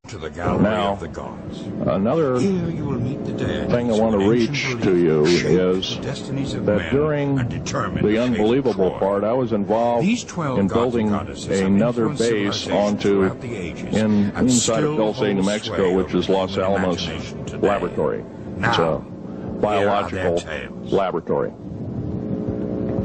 to the gallery of the gods. Another Here you will meet the deities thing I want to who in reach ancient to you belief shaped is the destinies of that men during and determined the fate of unbelievable Troy. part, I was involved These 12 in gods and building goddesses have another influenced base civilization throughout the ages and inside of still Dulce, hold New sway Mexico, which over is Los human Alamos imagination today. Laboratory. Now, It's a here are biological their tales. laboratory.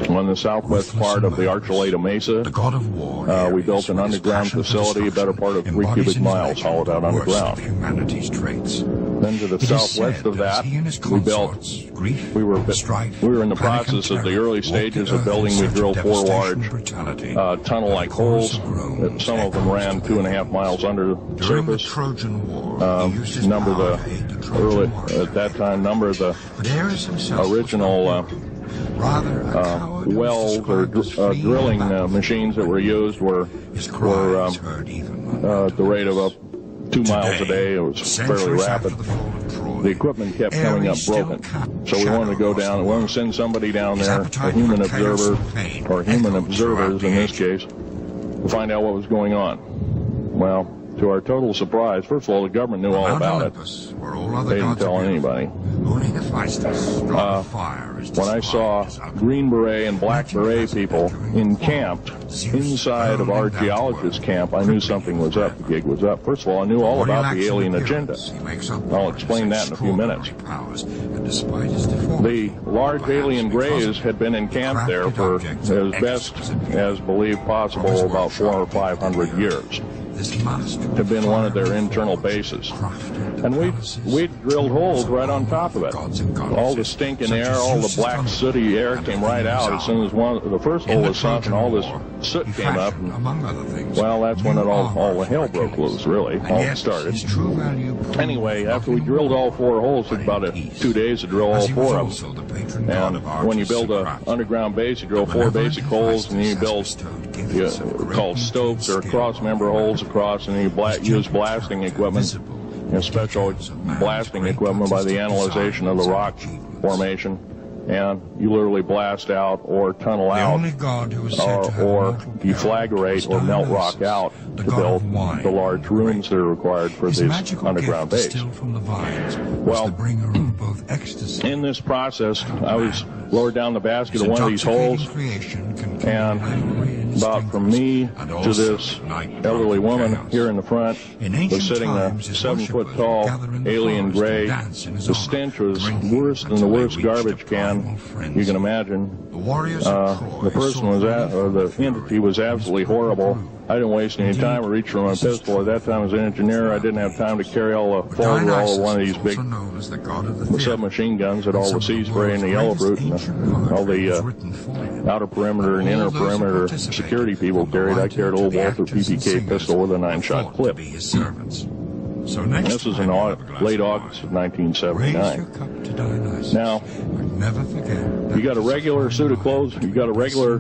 On the southwest part of the Archuleta Mesa, The god of war, we Ares, built an with his underground passion for facility, a better part of 3 destruction, cubic miles, embodies hollowed out the worst underground. of humanity's traits. Then to the It is southwest said of that, he and his we built. consorts, grief, We were strife, in the panic, and process of the terror, early walked stages the of earth building. in We search drilled of 4 devastation large and brutality. tunnel-like The chorus holes. of groans Some of them echoes ran to 2.5 miles under the During the surface. Trojan War, he used his Number power the to aid the Trojan warrior. at that time, number of the But Ares himself original was not broken. Rather, a coward who was wells or described as fleeing drilling the battlefield. machines that were used were His cry is heard even at the rate of up 2 miles a day. It was fairly centuries rapid. after the fall of Troy, The equipment kept coming up Ares still broken. cast So we wanted to go shadow down, we across wanted to send somebody down His there, a appetite human for chaos observer, and pain or human echoed observers throughout in the this case, to find out what was going on. Well, to our total surprise, first of all, the government knew all Mount about Olympus, where all other it. They didn't gods tell are beautiful. anybody. Only Hephaestus, god of fire, is When I saw described as ugly. Green Beret and Black Imagine Beret as a people veteran encamped Zeus inside of our hurled him down to geologist earth, camp, I knew something was up. The gig was up. First of all, I knew all What he about lacks the in alien agenda. appearance, he makes up I'll for explain his that in a few minutes. extraordinary powers, and despite his deformity, The large perhaps alien because grays of had been encamped there crafted for objects of as best exquisite as believed possible From his about 400 or workshop, 500 years. This master Had been one of their fire internal forward, bases. crafted the And palaces, we'd drilled holes right on top of it. gods and goddesses, All the stinking such air, as all the Zeus's black thunder, sooty air and came the right out as soon as the first In hole the was sunk and Trojan all this War, soot he came up. fashioned, And, among other things, well, that's when new it all armor the hell for broke Achilles. loose, really. And All yet, started. his true value proved Anyway, not after we in drilled all war, 4 holes, it but took about in peace. 2 days to drill all As he was 4 of also them. the patron god And of when you artists build and an craftsmen. underground base, you drill 4 basic holes, and then you build called stopes or cross-member holes across, and then you use blasting equipment, special blasting equipment by the analyzation of the rock formation, and you literally blast out or tunnel The out only god who was said to have or mortal power deflagrate or was melt rock Dionysus, out the to god build of wine the large rooms that are required for His this magical underground gift base. distilled from the vines was Well, the bringer of both ecstasy In this process, I was lowered down the basket His of one of these holes, intoxicating creation can and memory and about from me and to also this night elderly woman chaos. here in the front In ancient was sitting a times, his 7-foot worshippers tall would gather in the alien forest gray. and dance in his The honor, stench was drinking worse than the until they worst reached a garbage can primal frenzy. you can imagine. The warriors of Troy The person saw was the at, or the fury entity was absolutely horrible. I didn't waste any time. I reached for my pistol. At that time, as an engineer, I didn't have time to carry all the forward roll of one of these big also known as the god of the theater. submachine guns that all Some the of sea the spray and the yellow world's brute and greatest ancient all poetry was the written for him. outer perimeter and All inner those who perimeter participated, security people from the carried. I writer carried a to little the Walther actors and PPK singers, pistol with a were 9-shot thought clip. to be his servants. So next This was time in you have a glass late of August of wine, raise your 1979. cup to Dionysus. Now, but never forget that You got a regular suit of clothes. You got a regular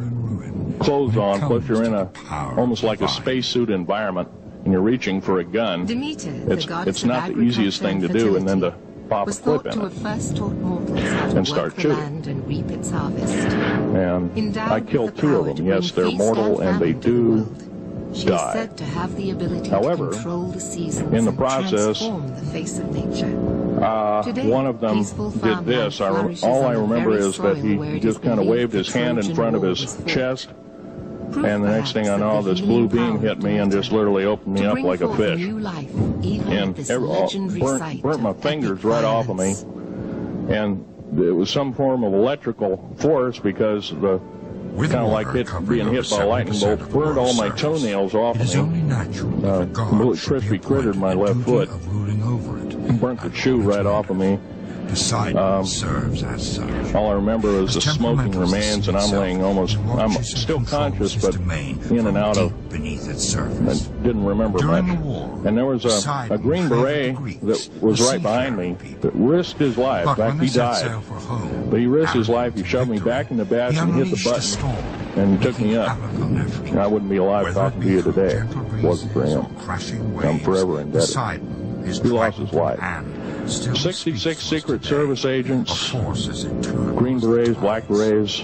clothes on, plus you're in a almost like a spacesuit environment, and you're reaching for a gun. Demeter, It's not the easiest thing to do, and then to pop a was clip thought in to it. have first taught mortals how to And start work the shooting. land and reap its harvest. And Endowed I with killed the 2 of power to them. Yes, bring they're feast mortal, and they famine to the do world. She die. is said to have the ability However, to control the seasons in the and process, transform the face of nature. Today, one of them peaceful did farmland this. flourishes All on I the remember very is that soil where he it just is kind of believed waved the his hand in Trojan front of War his was fought. chest, Proof, and the next thing I perhaps, know, of the this blue healing beam power hit of me and water. just literally opened me To up bring like a forth fish. new life, even at And this all legendary site burnt my of fingers epic right off of me. violence. And it was some form of electrical force because the With kind of water like covering being hit by a over lightning 70% bolt, of the burned all world's my surface, toenails off it is of only me, natural that a god completely should be crispy crittered my appointed left the duty foot. of ruling over it. burnt the shoe right off of me. Poseidon serves as such. All I remember is the As smoking temperamental as the remains, sea and I'm itself, laying almost, he I'm watches and still controls conscious, his but domain in and from out of, deep beneath its I surface. didn't remember During much. the war, And there was a Poseidon Green favored Beret the Greeks, that was the right behind me seafaring people. that risked his life. In But when fact, they he set died. sail for home, But he risked his arrogant life. He to shoved me victory, back in the he basket and hit the unleashed a button storm, and took me wreaking up. havoc on everything. I wouldn't be alive Whether talking it to you be from today. gentle It wasn't for breezes him. or crashing I'm waves, forever indebted. Poseidon, his He lost trident his life. in hand, still 66 speaks to us Secret today. Service A agents, force as eternal Green as the Berets, tides. Black Berets,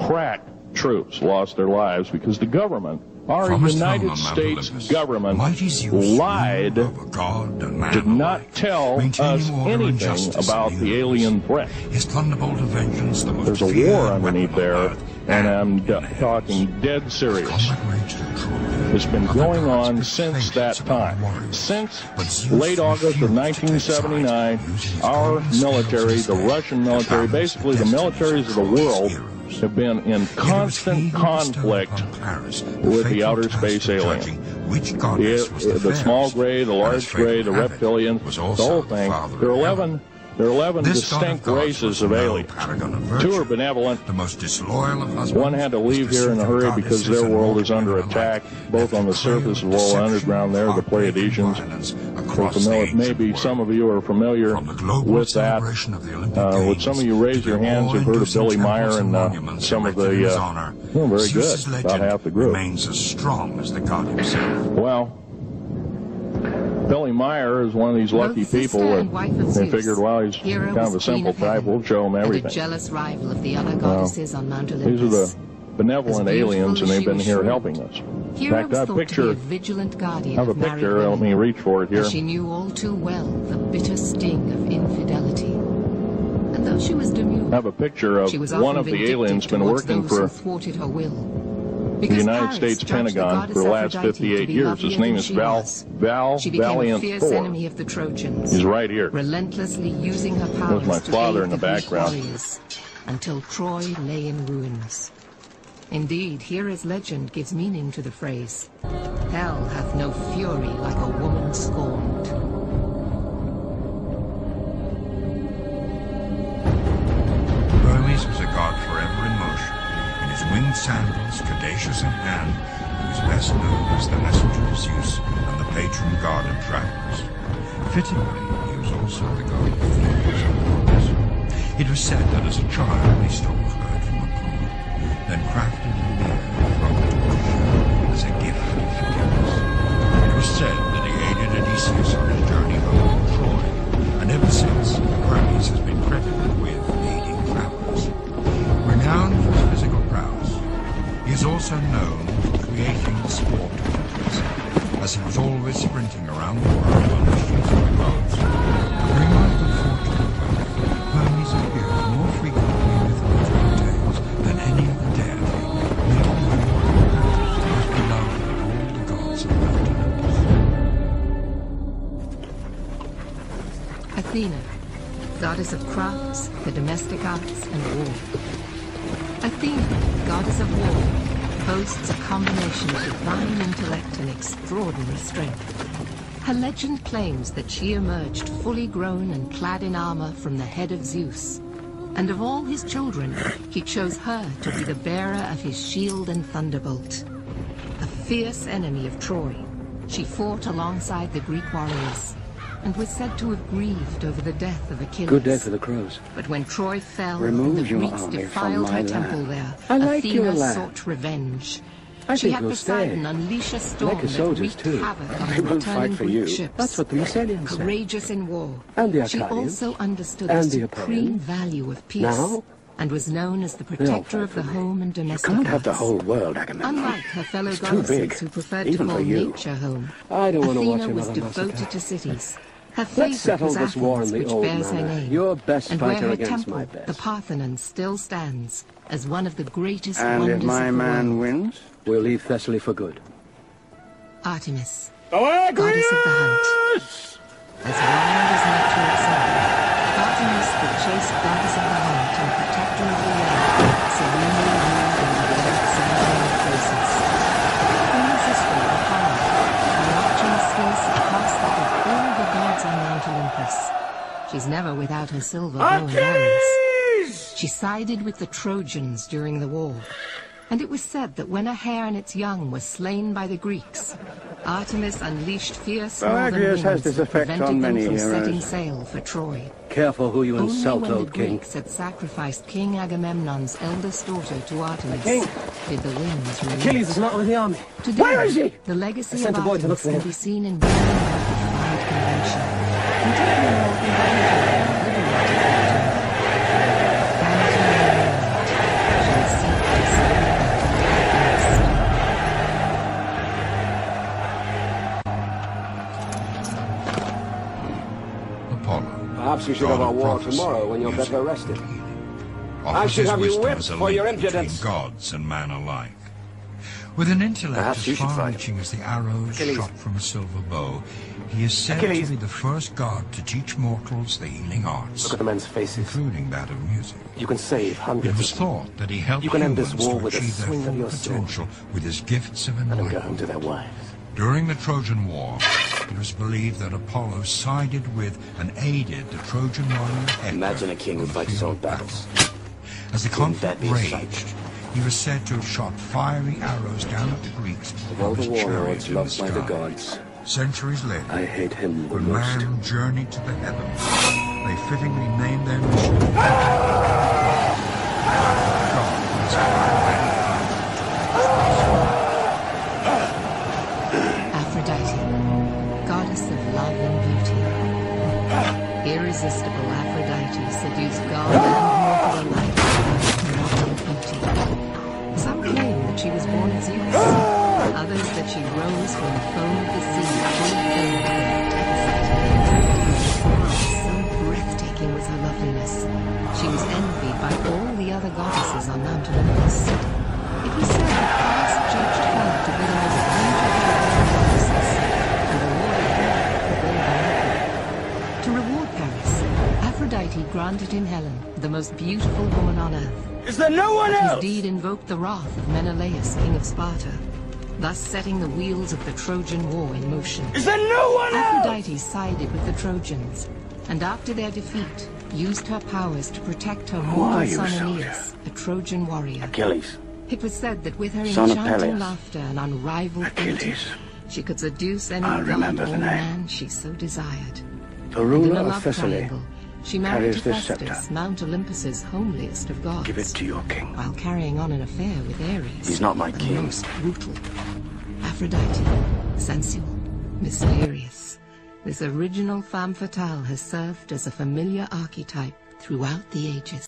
crack troops lost their lives because the government our Promised United home on Mount States Olympus. government Mighty Zeus lied, ruled over God and man did not alike, tell maintaining us order and anything justice about in the universe. alien threat. His thunderbolt of vengeance, the most There's a feared war underneath weapon on there, earth and I'm in the heavens. talking dead serious. Combat raged at Troy. It's been Other going gods on could since fate that upon time. warriors. Since But Zeus late August of refused to take sides, 1979, using his our golden scales military, the instead Russian to military, balance basically the destinies militaries of the Troy's world, heroes. have been in Yet it was he constant who bestowed conflict upon Clearest with the fateful outer task space of alien. judging which goddess was the The small fairest, gray, the and large as fate gray, the would have it, reptilian, was the also whole the thing. father There are of 11, there are 11 This god of distinct gods races was of the aliens. paragon of Two virtue, are benevolent. the most disloyal of husbands. One had to leave was here in a pursuit of hurry because their goddesses world and is under mortal attack, alike, both on the left a trail surface of as well as deception, underground there, the heartbreak, and Pleiadians. violence We're across the familiar, ancient maybe world. some of you are familiar From the global with that. celebration of the Olympic Would Games some of you raise to your the hands who've heard of awe-inducing Billy Meyer temples and monuments some of erected in his the... honor, well, very good, Zeus's about legend half the group. remains as strong as the god himself. Well, Billy Meyer is one of these lucky Both sister people and wife of that they Zeus, figured, well, he's Hera kind of a was queen simple of type, heaven, we'll show him and a everything. jealous rival of the other goddesses on Mount These are Olympus. the benevolent As beautiful aliens, and as they've she been was here shrewd, helping us. In Hera fact, was I have a thought to be picture, a vigilant guardian have a of married picture, let women, me reach for it here. as she knew all too well the bitter sting of infidelity. And though she was demure, I have a picture of she was one often of the vindictive aliens been towards working those who for thwarted her will. the Because United Paris States judged the Pentagon goddess for the last Aphrodite 58 to be years. lovelier His name than is she Val was. She became Valiant a fierce Thor. enemy of the Trojans, He's right here. relentlessly using her powers my to father aid in the Greek background. warriors, until Troy lay in ruins. Indeed, Hera's legend gives meaning to the phrase, "Hell hath no fury like a woman scorned." Hermes was a god forever in motion. In his winged sandals, caduceus in hand, he was best known as the messenger of Zeus and the patron god of travelers. Fittingly, he was also the god of flowers and ponds. It was said that as a child he stole a herd from a pond, then crafted a lyre from it as a gift of forgiveness. It was said that he aided Odysseus on his journey home from Troy, and ever since, Hermes has been credited with aiding travelers. Renowned for his physical prowess, he is also known for creating the sport of racing, as he was always sprinting around the world on the streets of the gods. To bring out the fortune of both, Hermes appeared more frequently in mythological tales than any other deity, making him one of the most beloved of all the gods of Mount Olympus. Athena, goddess of crafts, the domestic arts, and war. Athena, goddess of war, boasts a combination of divine intellect and extraordinary strength. Her legend claims that she emerged fully grown and clad in armor from the head of Zeus. And of all his children, he chose her to be the bearer of his shield and thunderbolt. A fierce enemy of Troy, she fought alongside the Greek warriors, and was said to have grieved over the death of Achilles. Good day for the crows. But when Troy fell Remove and the your Greeks army defiled from her my temple land. there, I like your Athena land. sought revenge. I She think had we'll Poseidon stay. unleash a storm Like the that soldiers wreaked too. havoc on They the won't returning fight for Greek you. ships. That's what the Macedonians say. Courageous in war, And the she Arcadians. also understood And the the supreme Achaeans. value of peace, Now, and was known as the They'll protector fight of the for me. home and You domestic can't have the arts. whole world, Agamemnon. Unlike her fellow It's too goddesses big, who preferred to even call for you. nature home, I don't want to watch Athena was another devoted massacre. to cities. Her favorite Let's settle was this war in Athens, the which old bears her manner. name. Your best And where fighter her against temple, my the best. Parthenon, still stands as one of the greatest And wonders if my of the man world. wins, we'll leave Thessaly for good. Artemis, goddess of the hunt. As wild as nature itself, Artemis, the chaste goddess of the hunt and protector of the air, serenely ruled in the great Siberian places. Queen sister of Apollo, her archery skills surpass that of all the gods on Mount Olympus. She's never without her silver bow and arrows. She sided with the Trojans during the war, and it was said that when a hare and its young were slain by the Greeks, Artemis unleashed fierce northern Boagrius winds has this that effect prevented on them many from heroes. setting sail for Troy. Careful who you Only insult, when the old king. Greeks had sacrificed King Agamemnon's eldest daughter to Artemis King. did the winds release. Achilles is not with the army. Today, Where is he? the legacy I sent of a boy to look Artemis for can him. be seen in many defied convention. Contemporary American Banjo and liberated Artemis. Vanity and light shall seek to see the Perhaps you should have our war tomorrow when you're better rested. I should have you whipped as a for your link between impudence. gods and man alike. With an intellect Perhaps you as should fight far-reaching as the arrows Achilles. shot from a silver bow, he is said Achilles. to be the first god to teach mortals the healing arts, Look at the men's faces. including that of music. You can save It hundreds was of them. thought that he helped You can end this humans war to with a achieve their swing of full your sword. potential with his gifts of Let them go home enlightenment. to their wives. During the Trojan War, it was believed that Apollo sided with and aided the Trojan warrior Hector. Imagine a king who on the fights his field own of battle. battles. As the Wouldn't that conflict be a sight? raged, he was said to have shot fiery arrows down at the Greeks Of all from the his warlords chariot in the loved by the sky. gods, Centuries later, I hate him the when most. man journeyed to the heavens, they fittingly named their mission God inspired Aphrodite, goddess of love and beauty. Irresistible Aphrodite seduced God and mortal alike with her love and beauty. Some claim that she was born as Zeus, others that she rose from the foam of the sea, full of foam with so breathtaking was her loveliness. She was envied by all the other goddesses on Mount Olympus. It was said that Paris judged her to be the most beautiful of all goddesses, and awarded her the golden apple. To reward Paris, Aphrodite granted him Helen, the most beautiful woman on earth. Is there no one His else? deed invoked the wrath of Menelaus, king of Sparta, thus setting the wheels of the Trojan War in motion. Is there no one else? Aphrodite sided with the Trojans, and after their defeat, used her powers to protect her are mortal you, son soldier? Aeneas, a Trojan warrior. Achilles. It was said that with her Son of enchanting Peleus. laughter and unrivaled beauty, Achilles. she could seduce any I god remember or the name. man she so desired. The And in ruler a of love Thessaly. triangle, she married carries this Hephaestus, scepter. Mount Olympus's homeliest of gods. Give it to your king. While carrying on an affair with Ares. He's not my the king. most brutal. Aphrodite, sensual, mysterious. This original femme fatale has served as a familiar archetype throughout the ages.